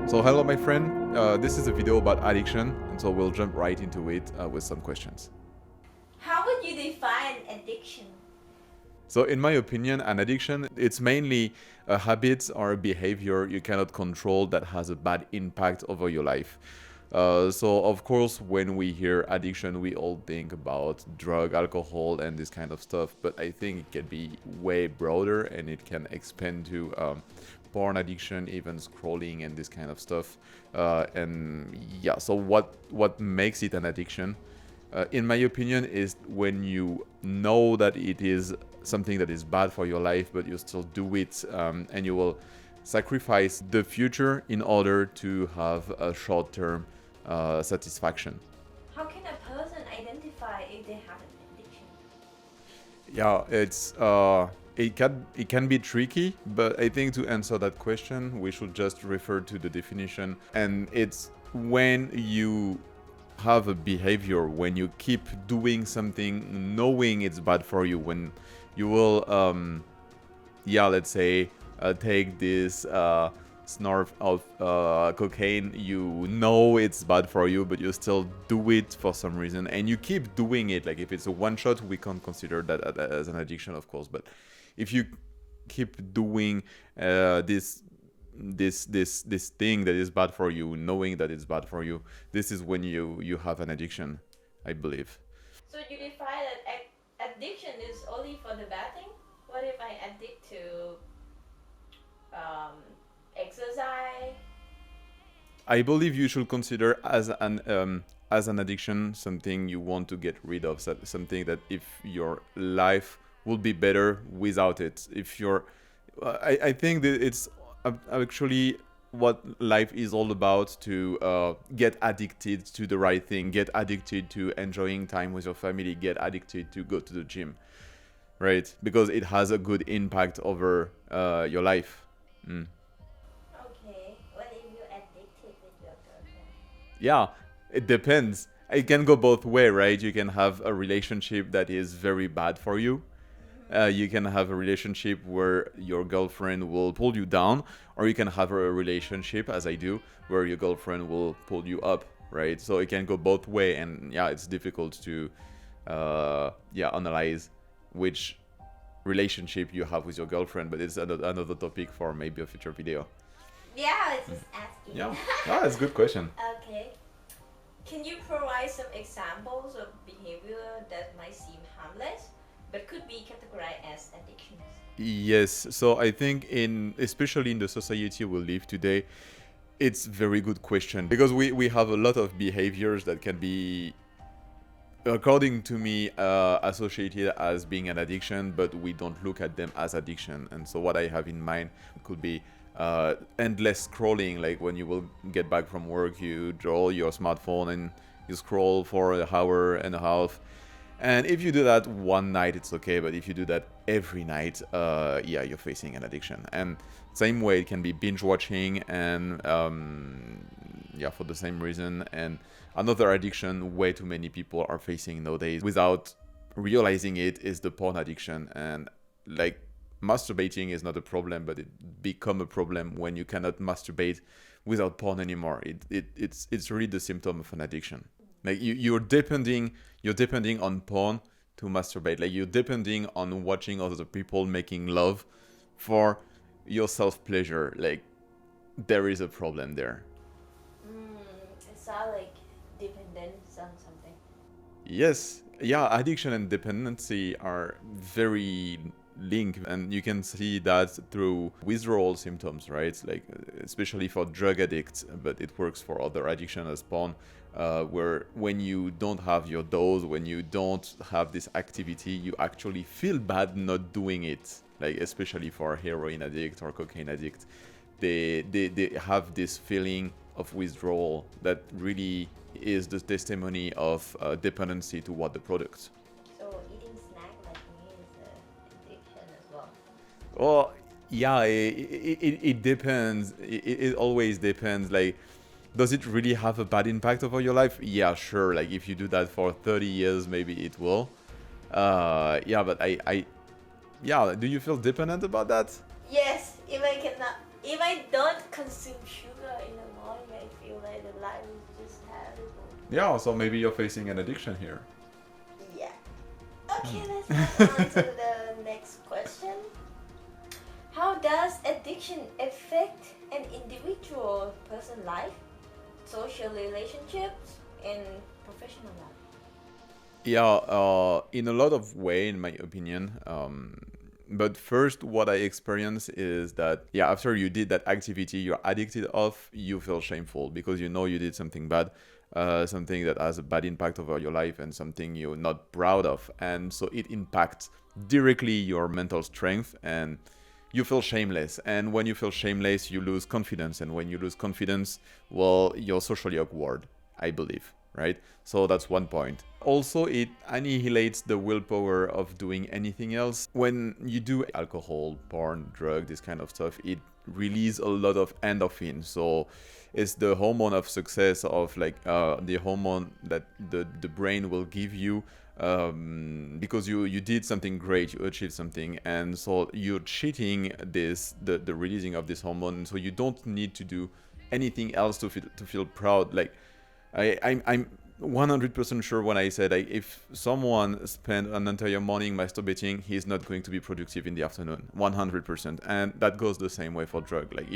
So hello my friend, this is a video about addiction, and so we'll jump right into it with some questions. How would you define addiction? So in my opinion, an addiction, it's mainly a habit or a behavior you cannot control that has a bad impact over your life. So of course, when we hear addiction, we all think about drug, alcohol, and this kind of stuff. But I think it can be way broader, and it can expand to porn addiction, even scrolling and this kind of stuff. And yeah, so what makes it an addiction? In my opinion, is when you know that it is something that is bad for your life, but you still do it, and you will sacrifice the future in order to have a short-term satisfaction. How can a person identify if they have an addiction? Yeah, it can be tricky, but I think to answer that question, we should just refer to the definition, and it's when you have a behavior, when you keep doing something knowing it's bad for you, when you will let's say take this snort of cocaine, you know it's bad for you, but you still do it for some reason, and you keep doing it. Like if it's a one shot, we can't consider that as an addiction, of course, but if you keep doing this thing that is bad for you, knowing that it's bad for you, this is when you have an addiction, I believe. So you define that addiction is only for the bad thing? What if I addict to exercise? I believe you should consider as an addiction something you want to get rid of, something that if your life would be better without it. If you're, I think that it's actually what life is all about, to get addicted to the right thing, get addicted to enjoying time with your family, get addicted to go to the gym, right? Because it has a good impact over your life. Okay, what if you're addicted with your girlfriend? Yeah, it depends. It can go both way, right? You can have a relationship that is very bad for you. You can have a relationship where your girlfriend will pull you down, or you can have a relationship, as I do, where your girlfriend will pull you up, right? So it can go both way, and yeah, it's difficult to analyze which relationship you have with your girlfriend, but it's another topic for maybe a future video. Yeah, I was just asking. Yeah, that's a good question. Okay. Can you provide some examples of behavior that might seem harmless but could be categorized as addictions? Yes, so I think especially in the society we live today, it's very good question, because we have a lot of behaviors that can be, according to me, associated as being an addiction, but we don't look at them as addiction. And so what I have in mind could be endless scrolling. Like when you will get back from work, you draw your smartphone and you scroll for an hour and a half. And if you do that one night, it's okay, but if you do that every night, you're facing an addiction. And same way, it can be binge watching, and for the same reason. And another addiction way too many people are facing nowadays without realizing it is the porn addiction. And like masturbating is not a problem, but it become a problem when you cannot masturbate without porn anymore. It's really the symptom of an addiction. Like you're depending on porn to masturbate. Like you're depending on watching other people making love for your self-pleasure. Like there is a problem there. It sounds like dependence on something. Yes, yeah, addiction and dependency are very linked, and you can see that through withdrawal symptoms, right? Like especially for drug addicts, but it works for other addiction as porn, where when you don't have your dose, when you don't have this activity, you actually feel bad not doing it. Like especially for heroin addict or cocaine addict, they have this feeling of withdrawal that really is the testimony of dependency toward the product. So eating snack like me is an addiction as well. Well, yeah, it depends. It always depends. Like, does it really have a bad impact over your life? Yeah, sure. Like, if you do that for 30 years, maybe it will. But do you feel dependent about that? Yes, if I don't consume sugar in the life is just terrible. Yeah, so maybe you're facing an addiction here. Yeah. Okay, let's move on to the next question. How does addiction affect an individual person's life, social relationships, and professional life? Yeah, in a lot of way, in my opinion. But first, what I experience is that, yeah, after you did that activity you're addicted of, you feel shameful because you know you did something bad, something that has a bad impact over your life and something you're not proud of. And so it impacts directly your mental strength and you feel shameless. And when you feel shameless, you lose confidence. And when you lose confidence, well, you're socially awkward, I believe, right? So that's one point. Also, it annihilates the willpower of doing anything else. When you do alcohol, porn, drug, this kind of stuff, it releases a lot of endorphin. So it's the hormone of success, of like the hormone that the brain will give you, because you did something great, you achieved something, and so you're cheating the releasing of this hormone. So you don't need to do anything else to feel proud. Like I'm 100% sure when I said, like, if someone spent an entire morning masturbating, he's not going to be productive in the afternoon. 100%. And that goes the same way for drug. Like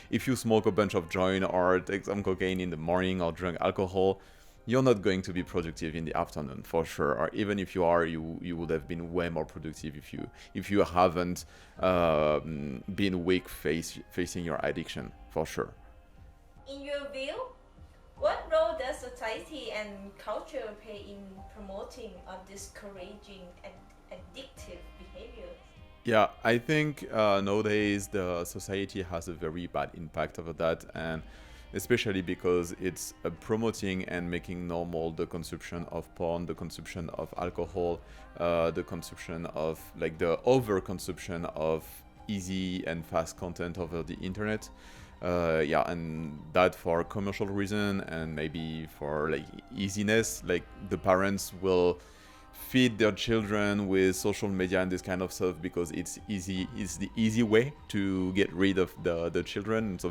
if you smoke a bunch of joint or take some cocaine in the morning or drink alcohol, you're not going to be productive in the afternoon for sure. Or even if you are, you would have been way more productive if you haven't been weak facing your addiction, for sure. In your view, what role does society and culture play in promoting or discouraging addictive behavior? Yeah, I think nowadays the society has a very bad impact over that, and especially because it's promoting and making normal the consumption of porn, the consumption of alcohol, the consumption of, like, the overconsumption of easy and fast content over the internet. Yeah, and that for commercial reason and maybe for like easiness. Like the parents will feed their children with social media and this kind of stuff because it's easy. It's the easy way to get rid of the children. So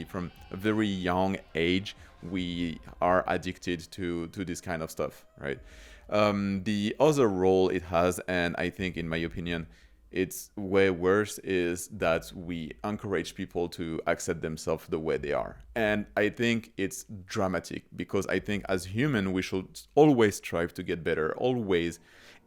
from a very young age, we are addicted to this kind of stuff, right? The other role it has, and I think, in my opinion, it's way worse, is that we encourage people to accept themselves the way they are. And I think it's dramatic because I think as human we should always strive to get better, always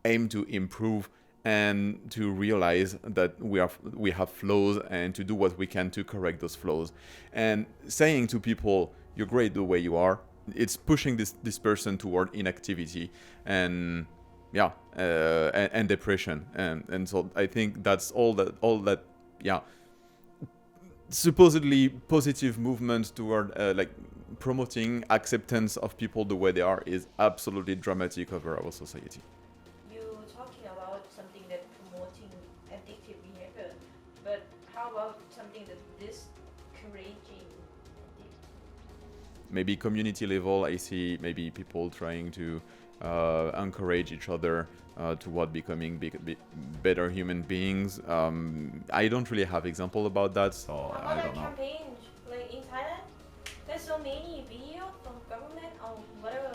aim to improve, and to realize that we have flaws and to do what we can to correct those flaws. And saying to people you're great the way you are, it's pushing this person toward inactivity and yeah, and depression, and so I think that's all that yeah, supposedly positive movement toward like promoting acceptance of people the way they are is absolutely dramatic over our society. You talking about something that promoting addictive behavior, but how about something that discouraging Maybe community level, I see maybe people trying to encourage each other toward becoming better human beings. I don't really have example about that, so how I about don't know. campaigns like in Thailand? There's so many videos from government or whatever.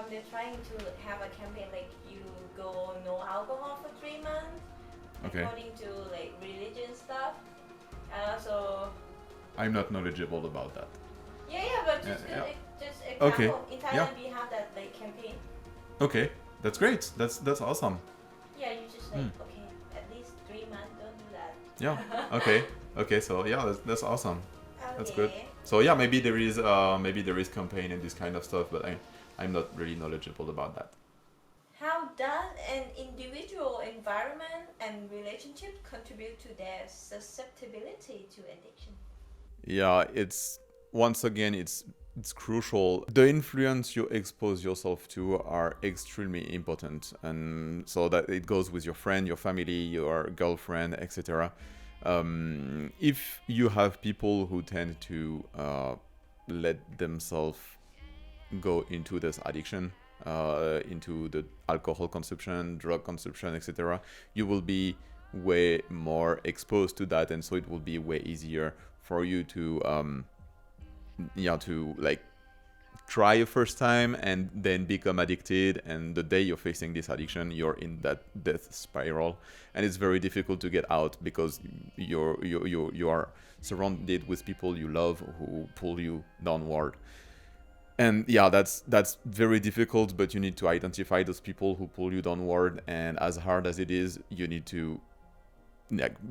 They're trying to have a campaign like you go no alcohol for 3 months, Okay. according to like religion stuff. And also, I'm not knowledgeable about that. yeah, but just Yeah. just example. Okay, In Thailand, we have that like campaign. Okay, that's great. That's awesome. Yeah, you just like okay, at least 3 months, don't do that. Yeah. Okay. So yeah, that's awesome. That's good. Okay. So yeah, maybe there is campaign and this kind of stuff, but I'm not really knowledgeable about that. How does an individual environment and relationship contribute to their susceptibility to addiction? Yeah, it's once again it's crucial. The influence you expose yourself to are extremely important, and so that it goes with your friend, your family, your girlfriend, etc. If you have people who tend to let themselves go into this addiction, into the alcohol consumption, drug consumption, etc., you will be way more exposed to that, and so it will be way easier for you to to like try a first time and then become addicted, and the day you're facing this addiction, you're in that death spiral, and it's very difficult to get out because you are surrounded with people you love who pull you downward. And yeah, that's very difficult, but you need to identify those people who pull you downward, and as hard as it is, you need to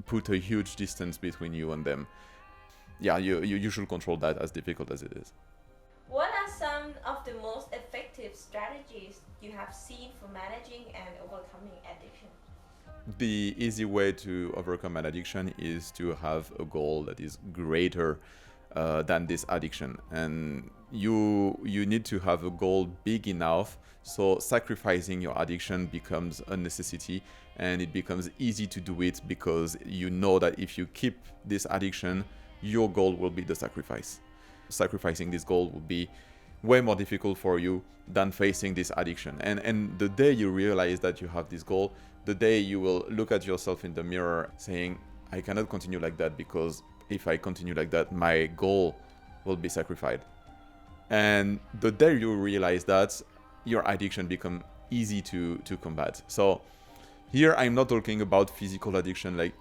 put a huge distance between you and them. Yeah, you should control that, as difficult as it is. What are some of the most effective strategies you have seen for managing and overcoming addiction? The easy way to overcome an addiction is to have a goal that is greater than this addiction, and you need to have a goal big enough so sacrificing your addiction becomes a necessity, and it becomes easy to do it because you know that if you keep this addiction, your goal will be the sacrifice. Sacrificing this goal will be way more difficult for you than facing this addiction. And the day you realize that you have this goal, the day you will look at yourself in the mirror saying, I cannot continue like that, because if I continue like that, my goal will be sacrificed. And the day you realize that, your addiction become easy to combat. So here I'm not talking about physical addiction like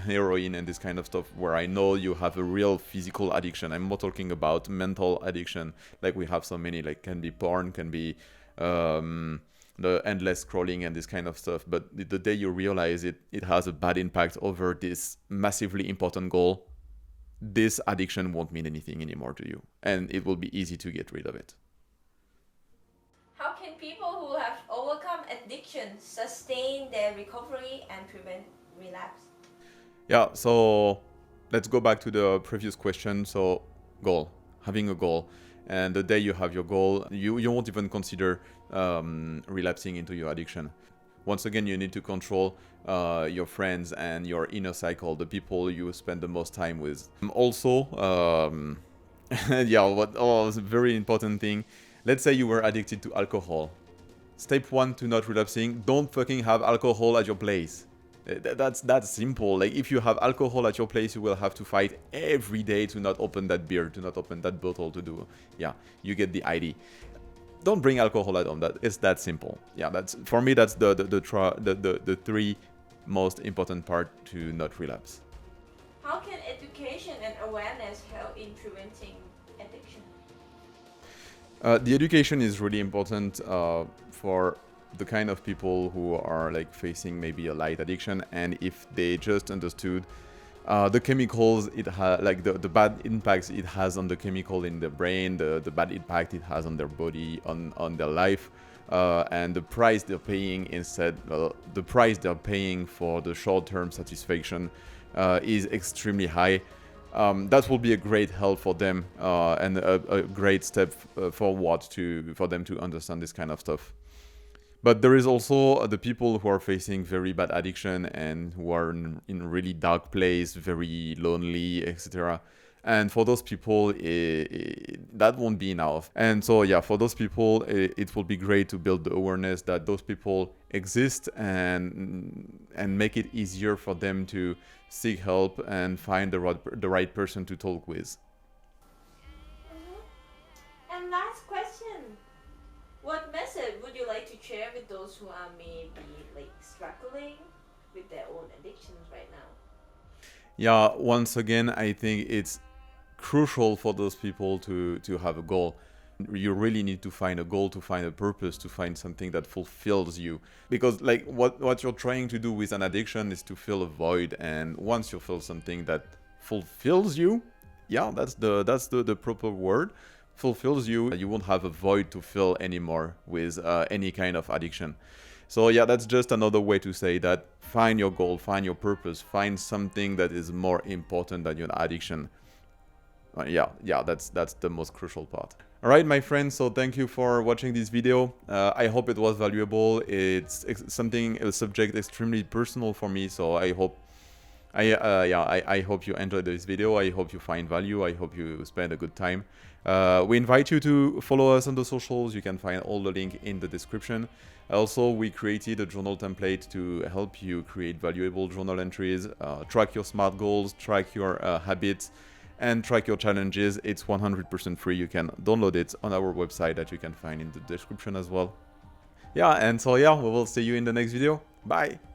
heroin and this kind of stuff where I know you have a real physical addiction. I'm more talking about mental addiction, like we have so many, like can be porn, can be the endless scrolling and this kind of stuff. But the day you realize it has a bad impact over this massively important goal, this addiction won't mean anything anymore to you, and it will be easy to get rid of it. How can people who have overcome addiction sustain their recovery and prevent relapse? Yeah, so let's go back to the previous question. So goal, having a goal. And the day you have your goal, you won't even consider relapsing into your addiction. Once again, you need to control your friends and your inner cycle, the people you spend the most time with. Also, it's a very important thing. Let's say you were addicted to alcohol. Step 1 to not relapsing, don't fucking have alcohol at your place. That's simple. Like, if you have alcohol at your place, you will have to fight every day to not open that beer, to not open that bottle, to do. Yeah, you get the idea. Don't bring alcohol at home. It's that simple. Yeah, that's for me. That's the three most important part to not relapse. How can education and awareness help in preventing addiction? The education is really important for the kind of people who are like facing maybe a light addiction, and if they just understood the chemicals it has, like the bad impacts it has on the chemical in the brain, the bad impact it has on their body, on their life, and the price they're paying the price they're paying for the short-term satisfaction is extremely high. That will be a great help for them, and a great step forward for them to understand this kind of stuff. But there is also the people who are facing very bad addiction and who are in really dark place, very lonely, etc. And for those people, that won't be enough. And so, yeah, for those people, it will be great to build the awareness that those people exist, and make it easier for them to seek help and find the right person to talk with. And last question. What message would you like to share with those who are maybe like struggling with their own addictions right now? Yeah, once again, I think it's crucial for those people to have a goal. You really need to find a goal, to find a purpose, to find something that fulfills you. Because like what you're trying to do with an addiction is to fill a void, and once you feel something that fulfills you, yeah, that's the proper word. Fulfills you, you won't have a void to fill anymore with any kind of addiction. So yeah, that's just another way to say that find your goal, find your purpose, find something that is more important than your addiction. That's the most crucial part. All right, my friends, so thank you for watching this video. I hope it was valuable. It's a subject extremely personal for me, so I hope I hope you enjoyed this video. I hope you find value. I hope you spend a good time. We invite you to follow us on the socials. You can find all the link in the description. Also, we created a journal template to help you create valuable journal entries, track your SMART goals, track your habits, and track your challenges. It's 100% free. You can download it on our website that you can find in the description as well. Yeah, and so yeah, we will see you in the next video. Bye!